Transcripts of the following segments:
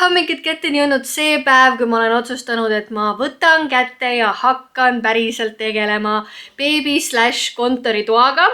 hommikut kätte on jõudnud see päev, kui ma olen otsustanud, et ma võtan kätte ja hakkan päriselt tegelema beebi/kontoritoaga.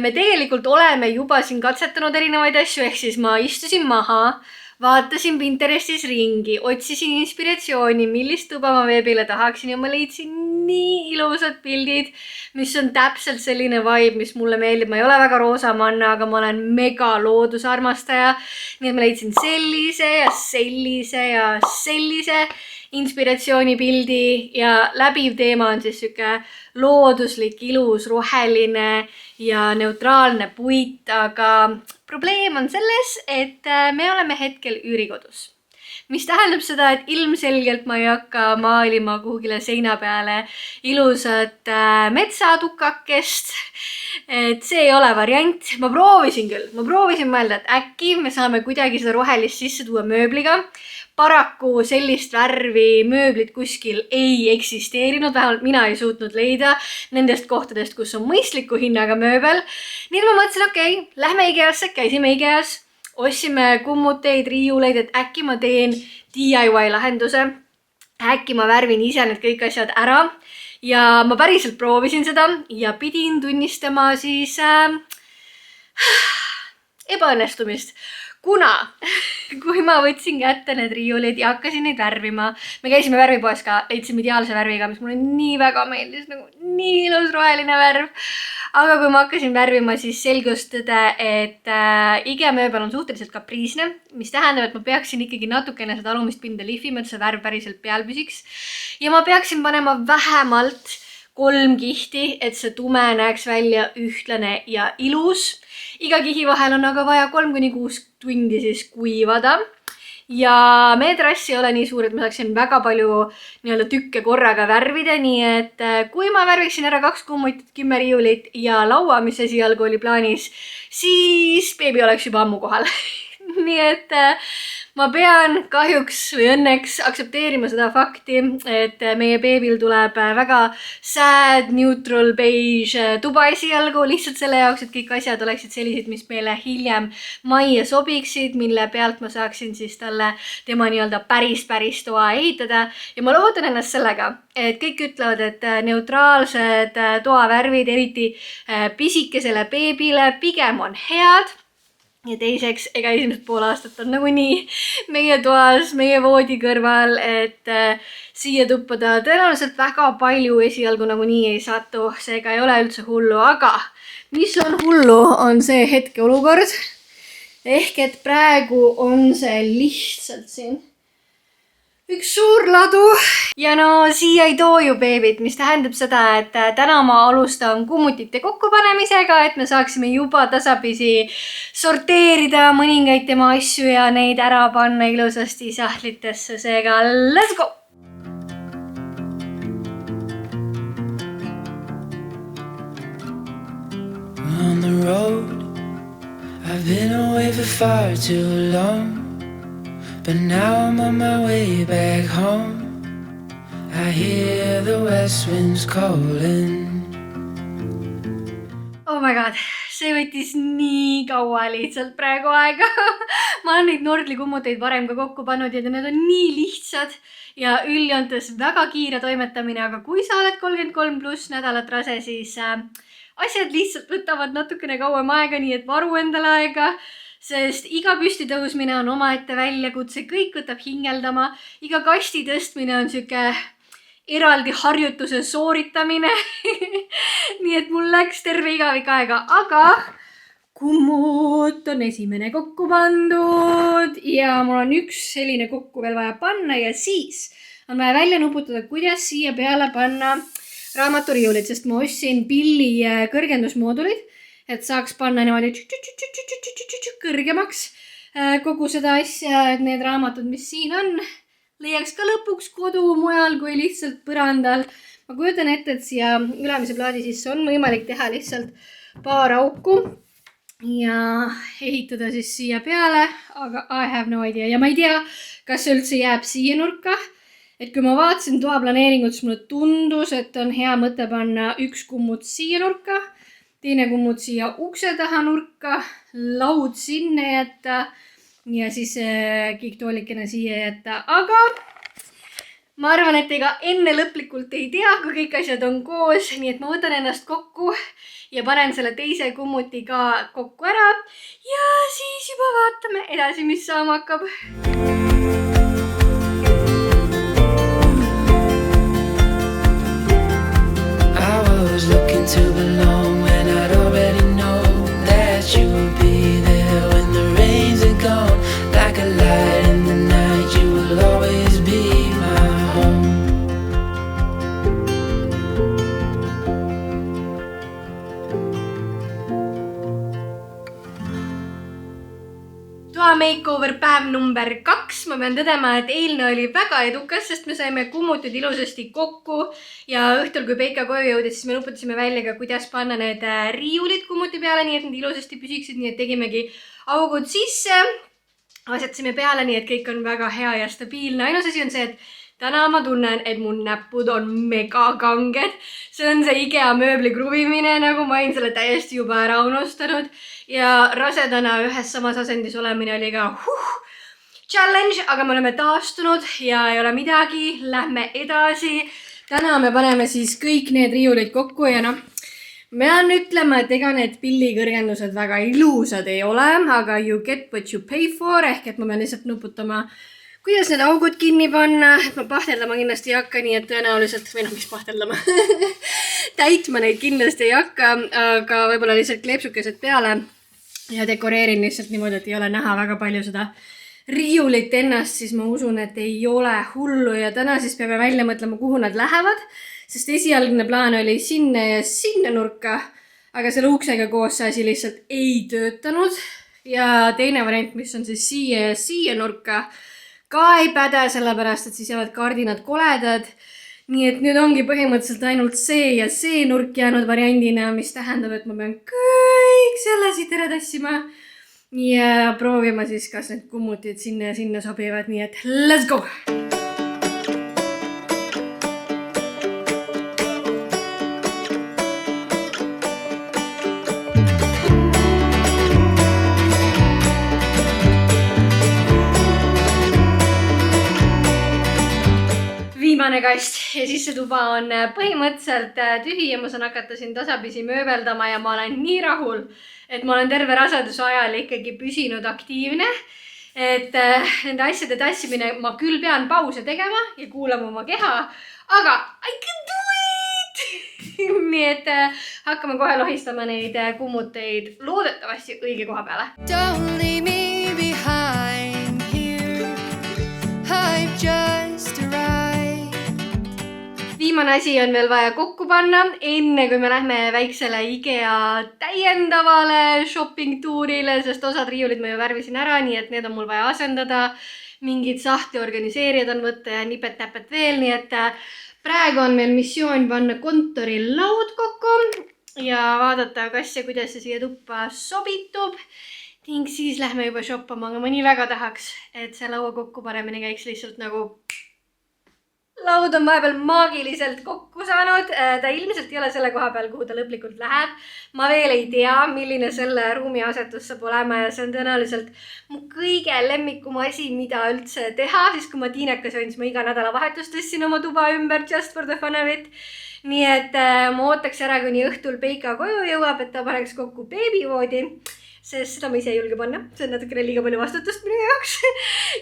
Me tegelikult oleme juba siin katsetanud erinevaid asju, ehk siis ma istusin maha, vaatasin Pinterestis ringi, otsisin inspiratsiooni, millist tuba ma veebile tahaksin ja ma leidsin nii ilusad pildid, mis on täpselt selline vibe, mis mulle meeldib. Ma ei ole väga roosamanna, aga ma olen mega loodusarmastaja. Nii et ma leidsin sellise ja sellise inspiratsioonipildi ja läbiv teema on siis siuke looduslik, ilus, roheline ja neutraalne puit, aga probleem on selles, et me oleme hetkel üürikodus. Mis tähendab seda, et ilmselgelt ma ei hakka maalima kuhugile seina peale ilusat metsatukakest. Et see ei ole variant. Ma proovisin mõelda, et äkki me saame kuidagi seda rohelist sisse tuua mööbliga. Paraku sellist värvi mööblit kuskil ei eksisteerinud, vähemalt mina ei suutnud leida nendest kohtadest, kus on mõistliku hinnaga mööbel. Nii et ma mõtlesin, okei, lähme IKEA-sse, käisime IKEA-s, ostsime kummuteid, riiuleid, et äkki ma teen DIY lahenduse. Äkki ma värvin ise need kõik asjad ära ja ma päriselt proovisin seda ja pidin tunnistama siis ebaõnnestumist. Kuna, kui ma võtsin kätte need riiulid ja hakkasin neid värvima, me käisime värvipoes ka, leidsime ideaalse värviga, mis mulle nii väga meeldis, nagu nii ilus roheline värv. Aga kui ma hakkasin värvima, siis selgus tõde, et IKEA mööbel on suhteliselt kapriisne, mis tähendab, et ma peaksin ikkagi natukene seda alumist pinda lihvima, et see värv päriselt peal püsiks. Ja ma peaksin panema vähemalt 3 kihti, et see tume näeks välja ühtlane ja ilus. Iga kihi vahel on aga vaja 3-6 tundi siis kuivada. Ja meie terrass ei ole nii suur, et ma saaksin väga palju tükke korraga värvida, nii et kui ma värviksin ära 2 kummutit, 10 riiulit ja laua, mis esialgu oli plaanis, siis beebi oleks juba ammu kohal. Nii et ma pean kahjuks või õnneks aksepteerima seda fakti, et meie beebil tuleb väga sad, neutral, beige tuba esialgu lihtsalt selle jaoks, et kõik asjad oleksid sellised, mis meile hiljem majja sobiksid, mille pealt ma saaksin siis talle tema päris toa ehitada. Ja ma loodan ennast sellega, et kõik ütlevad, et neutraalsed toavärvid, eriti pisikesele beebile, pigem on head. Ja teiseks, ega esimesed pool aastat on nagunii meie toas, meie voodi kõrval, et siia tuppada tõenäoliselt väga palju esialgu nagunii ei satu, seega ei ole üldse hullu, aga mis on hullu, on see hetkeolukord. Ehk et praegu on see lihtsalt siin üks suur ladu ja no siia ei too ju beebit, mis tähendab seda, et täna ma alustan kummutite kokkupanemisega, et me saaksime juba tasapisi sorteerida mõningaid tema asju ja neid ära panna ilusasti sahtlitesse, seega let's go! On the road I've been away for far too long. But now I'm on my way back home. I hear the west winds calling. Oh my god, see võttis nii kaua lihtsalt praegu aega. Ma olen neid Nordli kummuteid varem ka kokku pannud ja need on nii lihtsad ja üldjoontes väga kiire toimetamine, aga kui sa oled 33+ nädalat rase, siis asjad lihtsalt võtavad natukene kauem aega, nii et varu endale aega. Sest iga püsti tõusmine on omaette väljakutse, kõik võtab hingeldama, iga kasti tõstmine on siuke eraldi harjutuse sooritamine. Nii et mul läks terve igavik aega, aga kummut on esimene kokku pandud ja mul on üks selline kokku veel vaja panna ja siis on vaja välja nuputada, kuidas siia peale panna raamaturiiulid, sest ma ostsin Billi kõrgendusmoodulid, et saaks panna niimoodi kõrgemaks kogu seda asja, et need raamatud, mis siin on, leiaks ka lõpuks kodu mujal kui lihtsalt põrandal. Ma kujutan ette, et siia ülemise plaadi sisse on võimalik teha lihtsalt paar auku ja ehitada siis siia peale, aga I have no idea. Ja ma ei tea, kas see üldse jääb siia nurka. Et kui ma vaatasin toa planeeringut, siis mulle tundus, et on hea mõte panna üks kummut siia nurka teine kummut siia ukse taha nurka, laud sinna jätta ja siis kiiktoolikene siia jätta. Aga ma arvan, et ega enne lõplikult ei tea, kui kõik asjad on koos, nii et ma võtan ennast kokku ja panen selle teise kummuti ka kokku ära ja siis juba vaatame edasi, mis saama hakkab. Was looking to belong when I'd already known that you would be there when the rains are gone. Like a light in the night, you will always be my home. Toa makeover päev number 2. Ma pean tõdema, et eilne oli väga edukas, sest me saime kummutid ilusasti kokku ja õhtul, kui Peika koju jõudis, siis me nuputasime välja ka, kuidas panna need riiulid kummuti peale, nii et need ilusasti püsiksid, nii et tegimegi augud sisse. Asetasime peale, nii et kõik on väga hea ja stabiilne. Ainus asi on see, et täna ma tunnen, et mu näppud on mega kanged. See on see IKEA mööbli kruvimine, nagu ma olin selle täiesti juba ära unustanud. Ja rasedana ühes samas asendis olemine oli ka challenge, aga me oleme taastunud ja ei ole midagi. Lähme edasi. Täna me paneme siis kõik need riiulid kokku ja ma pean ütlema, et ega need pillikõrgendused väga ilusad ei ole, aga you get what you pay for, ehk et ma pean lihtsalt nuputama, kuidas need augud kinni panna, et ma pahteldama kindlasti ei hakka, nii et tõenäoliselt, või mis pahteldama, täitma neid kindlasti ei hakka, aga võib-olla lihtsalt kleepsukesed peale ja dekoreerin lihtsalt niimoodi, et ei ole näha väga palju seda riiulit ennast, siis ma usun, et ei ole hullu ja täna siis peame välja mõtlema, kuhu nad lähevad, sest esialgne plaan oli sinna ja sinna nurka, aga selle uksega koos see asi lihtsalt ei töötanud ja teine variant, mis on siis siia ja siia nurka, ka ei päde, sellepärast, et siis jäävad kardinad koledad. Nii et nüüd ongi põhimõtteliselt ainult see ja see nurk jäänud variandina, mis tähendab, et ma pean kõik selle siit ära tassima ja proovima siis, kas need kummutid sinna ja sinna sobivad, nii et let's go! Viimane kast ja siis see tuba on põhimõtteliselt tühi ja ma saan hakata siin tasapisi mööbeldama ja ma olen nii rahul, et ma olen terve raseduse ajal ikkagi püsinud aktiivne, et nende asjade tassimine ma küll pean pause tegema ja kuulama oma keha, aga I can do it! Nii et hakkame kohe lohistama neid kummuteid loodetavasti õige koha peale. Don't leave me behind here, I've just arrived. Viimane asi on veel vaja kokku panna, enne kui me lähme väiksele IKEA täiendavale shopping tuurile, sest osad riiulid ma ju värvisin ära, nii et need on mul vaja asendada. Mingid sahti organiseerijad on võtta ja nipet-täpet veel, nii et praegu on meil missioon panna kontori laud kokku ja vaadata, kas ja kuidas see siia tuppa sobitub. Ning siis lähme juba shoppama, aga ma nii väga tahaks, et see laua kokku panemine käiks lihtsalt nagu laud on vahepeal maagiliselt kokku saanud. Ta ilmselt ei ole selle koha peal, kuhu ta lõplikult läheb. Ma veel ei tea, milline selle ruumi asetus saab olema ja see on tõenäoliselt mu kõige lemmikum asi, mida üldse teha. Siis kui ma tiinekas olin, siis ma iga nädalavahetus tõssin oma tuba ümber just for the fun of it. Nii et ma ootaks ära, kuni õhtul Peika koju jõuab, et ta paneks kokku beebivoodi. Sest seda ma ise ei julge panna, see on natukene liiga palju vastutust minu jaoks.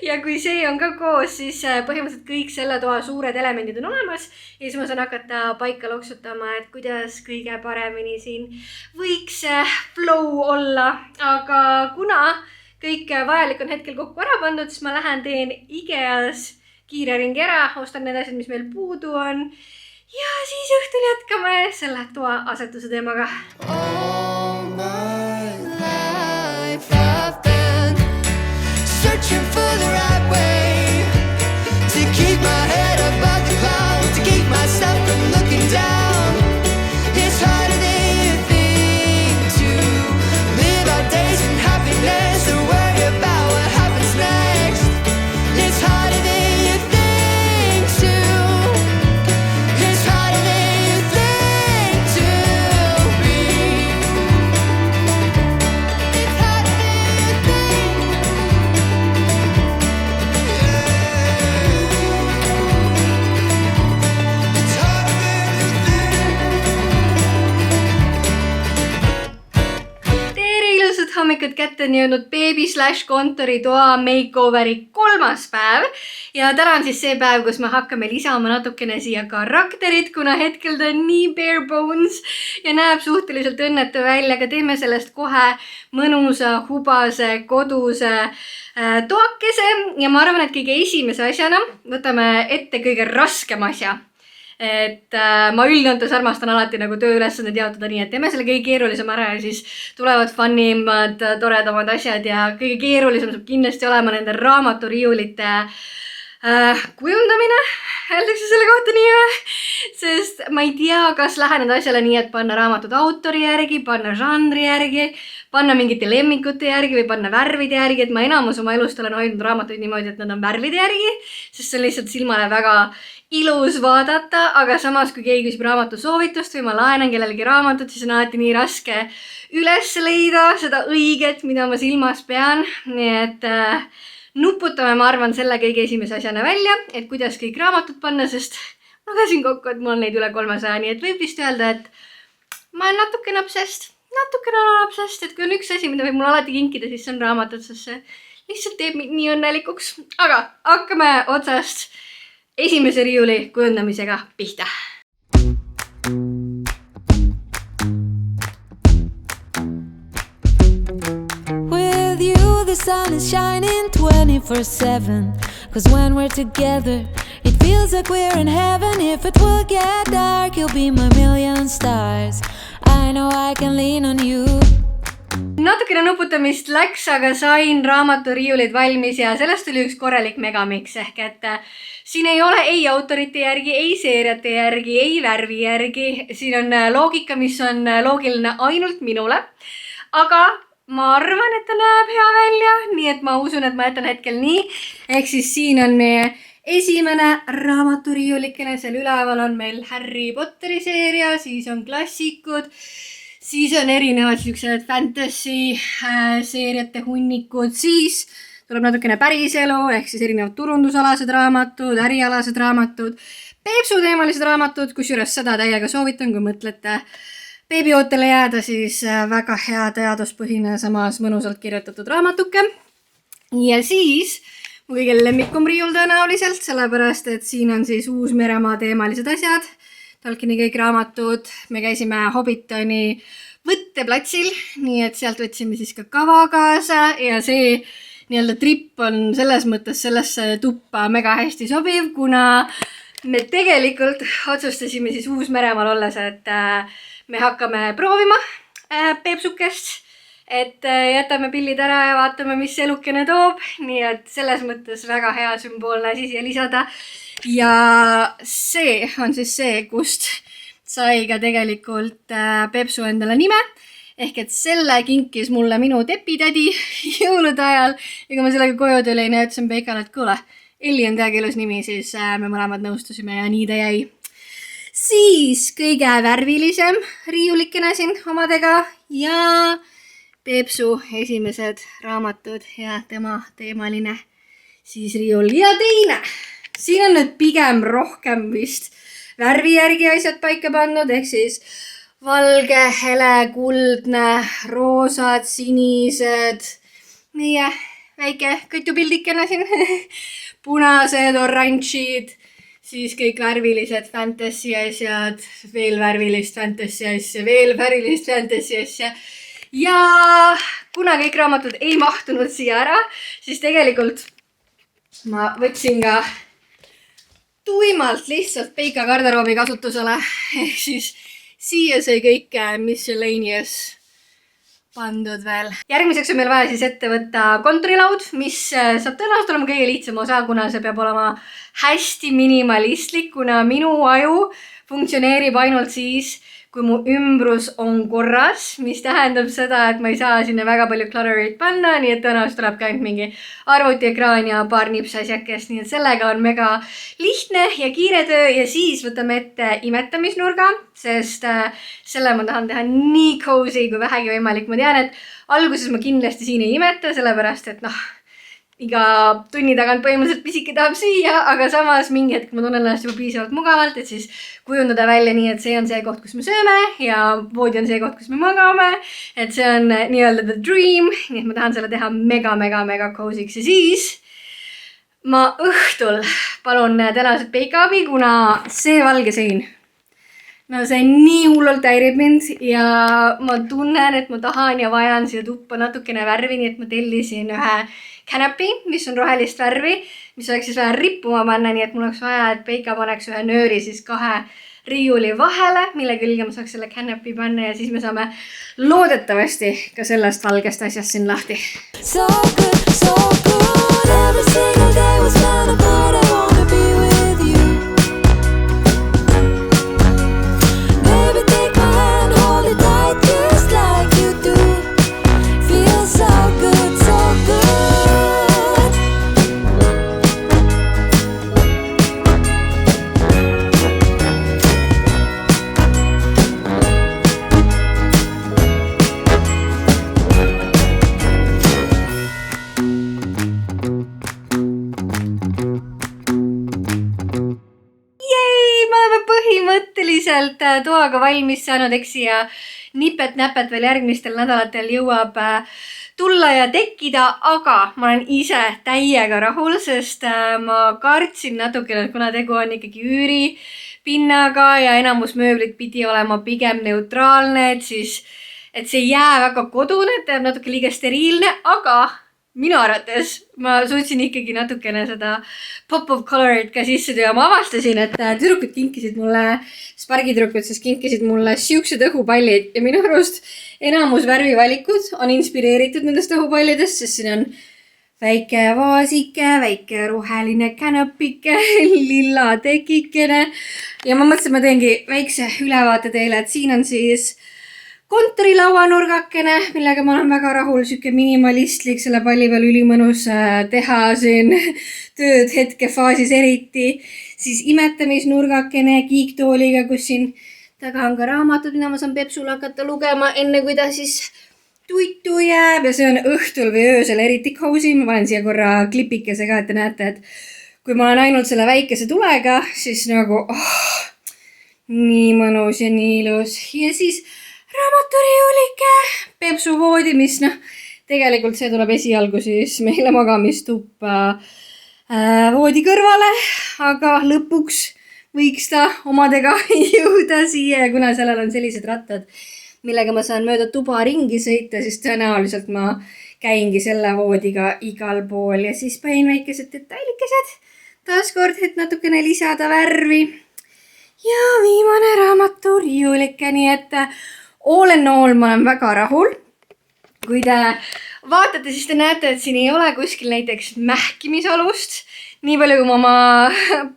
Ja kui see on ka koos, siis põhimõtteliselt kõik selle toa suured elemendid on olemas ja siis ma saan hakata paika loksutama, et kuidas kõige paremini siin võiks flow olla. Aga kuna kõik vajalik on hetkel kokku ära pandud, siis ma lähen teen IKEAs kiire ringi ära, ostan need asjad, mis meil puudu on ja siis õhtul jätkame selle toa asetuse teemaga. Searching for the right way to keep my head above the clouds, to keep myself from looking down. It's harder than you think to live our days in happiness or worry about what happens next. It's harder than you think to. It's harder than you think to be. hommikut kätte on jõudnud beebi/kontoritoa makeoveri 3. päev ja täna on siis see päev, kus me hakkame lisama natukene siia karakterit, kuna hetkel ta on nii bare bones ja näeb suhteliselt õnnetu välja, aga teeme sellest kohe mõnusa, hubase, koduse toakese ja ma arvan, et kõige esimese asjana võtame ette kõige raskem asja. Et ma üldjoontes armastan alati nagu tööülesanded jaotada nii, et teeme selle kõige keerulisem ära ja siis tulevad funimad, toredamad asjad ja kõige keerulisem saab kindlasti olema nende raamaturiiulite kujundamine, öeldakse selle kohta nii või? Sest ma ei tea, kas läheneda asjale nii, et panna raamatud autori järgi, panna žanri järgi, panna mingite lemmikute järgi või panna värvide järgi, et ma enamus oma elust olen hoidnud raamatuid niimoodi, et nad on värvide järgi, sest see on lihtsalt silmale väga ilus vaadata, aga samas kui keegi küsib raamatu soovitust või ma laenan kellelegi raamatut, siis on alati nii raske üles leida seda õiget, mida ma silmas pean, nii et nuputame, ma arvan, selle kõige esimese asjana välja, et kuidas kõik raamatud panna, sest ma käisin kokku, et mul on neid üle 300, nii et võib vist öelda, et ma olen natukene obsessed, et kui on üks asi, mida võib mul alati kinkida, siis see on raamatud, sest see lihtsalt teeb mind nii õnnelikuks. Aga hakkame otsast esimese riiuli kujundamisega pihta. With you the sun is shining 24/7 'Cause when we're together it feels like we're in heaven. If it will get dark you'll be my million stars. I know I can lean on you. Natukene nuputamist läks, aga sain raamaturiiulid valmis ja sellest tuli üks korralik megamix ehk et siin ei ole ei autorite järgi, ei seeriate järgi, ei värvi järgi. Siin on loogika, mis on loogiline ainult minule. Aga ma arvan, et ta näeb hea välja, nii et ma usun, et ma jätan hetkel nii. Ehk siis siin on meie esimene raamaturiiulikene, seal üleval on meil Harry Potteri seeria, siis on klassikud, siis on erinevad sellised fantasy seeriate hunnikud, siis tuleb natukene päriselu, ehk siis erinevad turundusalased raamatud, ärialased raamatud, peepsuteemalised raamatud, kusjuures seda täiega soovitan, kui mõtlete beebiootele jääda, siis väga hea teaduspõhine, samas mõnusalt kirjutatud raamatuke. Ja siis mu kõige lemmikum riiul tõenäoliselt, sellepärast et siin on siis Uus-Meremaa teemalised asjad, Tolkieni kõik raamatud, me käisime Hobbitoni võtteplatsil, nii et sealt võtsime siis ka kava kaasa ja see nii-öelda trip on selles mõttes sellesse tuppa mega hästi sobiv, kuna me tegelikult otsustasime siis Uus-Meremaal olles, et me hakkame proovima peepsukest, et jätame pillid ära ja vaatame, mis elukene toob, nii et selles mõttes väga hea sümboolne asi siia lisada. Ja see on siis see, kust sai ka tegelikult Peepsu endale nime, ehk et selle kinkis mulle minu tepitädi jõulude ajal ja kui ma sellega koju tulin ja ütlesin Peikale, et kuule, Elli on täiega ilus nimi, siis me mõlemad nõustusime ja nii ta jäi. Siis kõige värvilisem riiulikene siin omadega ja Peepsu esimesed raamatud ja tema teemaline siis riiul. Ja teine, siin on nüüd pigem rohkem vist värvi järgi asjad paika pandud, ehk siis valge, hele, kuldne, roosad, sinised, meie väike kõtupildikene siin, punased, oranžid, siis kõik värvilised fantasy asjad, veel värvilist fantasy asja, veel värvilist fantasy asja. Ja kuna kõik raamatud ei mahtunud siia ära, siis tegelikult ma võtsin ka tuimalt lihtsalt Peika garderoobi kasutusele. Ehk siis siia sai kõik miscellaneous pandud veel. Järgmiseks on meil vaja siis ette võtta kontorilaud, mis saab tõenäoliselt olema kõige lihtsam osa, kuna see peab olema hästi minimalistlik, kuna minu aju funktsioneerib ainult siis, kui mu ümbrus on korras, mis tähendab seda, et ma ei saa sinna väga palju clutterit panna, nii et tõenäoliselt tuleb ka ainult mingi arvutiekraan ja paar nipsasjakest, nii et sellega on mega lihtne ja kiire töö ja siis võtame ette imetamisnurga, sest selle ma tahan teha nii cozy kui vähegi võimalik. Ma tean, et alguses ma kindlasti siin ei imeta, sellepärast et iga tunni tagant põhimõtteliselt pisike tahab süüa, aga samas mingi hetk ma tunnen ennast juba piisavalt mugavalt, et siis kujundada välja nii, et see on see koht, kus me sööme ja voodi on see koht, kus me magame. Et see on nii-öelda the dream, nii et ma tahan selle teha mega cozy'ks ja siis ma õhtul palun tänased peikaabi, kuna see valge sein no see nii hullult häirib mind ja ma tunnen, et ma tahan ja vajan siia tuppa natukene värvi, nii et ma tellisin ühe canapé, mis on rohelist värvi, mis oleks siis vähe rippuma panna, nii et mul oleks vaja, et Peika paneks ühe nööri siis 2 riiuli vahele, mille külge ma saaks selle canapé panna ja siis me saame loodetavasti ka sellest valgest asjast siin lahti. So good, every single day was fun apart, I wanna be with you. Baby, take my hand, hold it tight just like you do. Feels so good, so good. Põhimõtteliselt toaga valmis saanud, eksi ja nipet-näpet veel järgmistel nädalatel jõuab tulla ja tekkida, aga ma olen ise täiega rahul, sest ma kartsin natukene, kuna tegu on ikkagi üüripinnaga ja enamus mööblit pidi olema pigem neutraalne, et see ei jää väga kodune, et teeb natuke liiga steriilne, aga minu arvates ma suutsin ikkagi natukene seda pop of colorit ka sisse tuua. Ma avastasin, et tüdrukud kinkisid mulle, spargitüdrukud siis kinkisid mulle siuksed õhupallid ja minu arust enamus värvivalikud on inspireeritud nendest õhupallidest, sest siin on väike vaasike, väike roheline canapike, lilla tekikene ja ma mõtlesin, et ma teengi väikse ülevaate teile, et siin on siis kontorilaua nurgakene, millega ma olen väga rahul, siuke minimalistlik, selle palli peal ülimõnus teha siin tööd hetkefaasis eriti. Siis imetamisnurgakene kiiktooliga, kus siin taga on ka raamatud, mida ma saan Pepsul hakata lugema, enne kui ta siis tuitu jääb ja see on õhtul või öösel eriti cozy. Ma panen siia korra klipikese ka, et te näete, et kui ma olen ainult selle väikese tulega, siis nagu nii mõnus ja nii ilus. Ja siis raamaturiiulike, Pepsu voodi, mis tegelikult see tuleb esialgu siis meile magamistuppa voodi kõrvale, aga lõpuks võiks ta omadega jõuda siia ja kuna sellel on sellised rattad, millega ma saan mööda tuba ringi sõita, siis tõenäoliselt ma käingi selle voodiga igal pool ja siis panin väikesed detailikesed taaskord, et natukene lisada värvi. Ja viimane raamaturiiulike, nii et all in all ma olen väga rahul. Kui te vaatate, siis te näete, et siin ei ole kuskil näiteks mähkimisalust. Nii palju, kui ma oma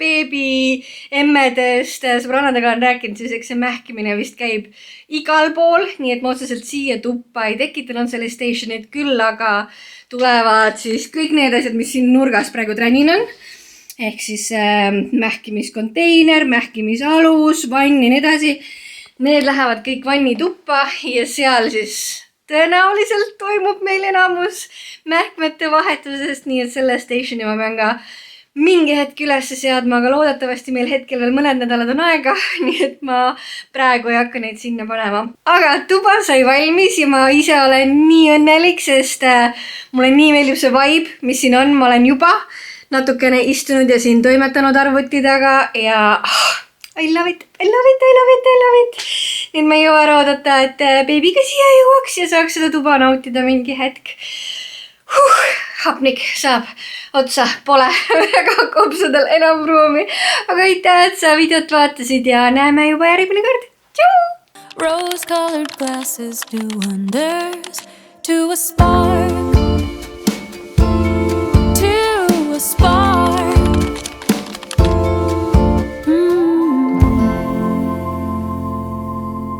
beebi emmedest sõbrannadega olen rääkinud, siis eks see mähkimine vist käib igal pool. Nii et ma otseselt siia tuppa ei tekitanud selle stationit küll, aga tulevad siis kõik need asjad, mis siin nurgas praegu tränin on. Ehk siis mähkimiskonteiner, mähkimisalus, vann ja nii edasi. Need lähevad kõik vanni tuppa ja seal siis tõenäoliselt toimub meil enamus mähkmete vahetusest, nii et selle stationi ma pean ka mingi hetk üles seadma, aga loodetavasti meil hetkel veel mõned nädalad on aega, nii et ma praegu ei hakka neid sinna panema. Aga tuba sai valmis ja ma ise olen nii õnnelik, sest mulle nii meeldib see vibe, mis siin on, ma olen juba natukene istunud ja siin toimetanud arvuti taga ja I love it. Nüüd ma ei jõua ära oodata, et beebiga siia jõuaks ja saaks seda tuba nautida mingi hetk. Hapnik saab otsa, pole väga kopsudel enam ruumi. Aga aitäh, et sa videot vaatasid ja näeme juba järgmine kord. Tšau! Rose-colored glasses do wonders to a spark. To a spark.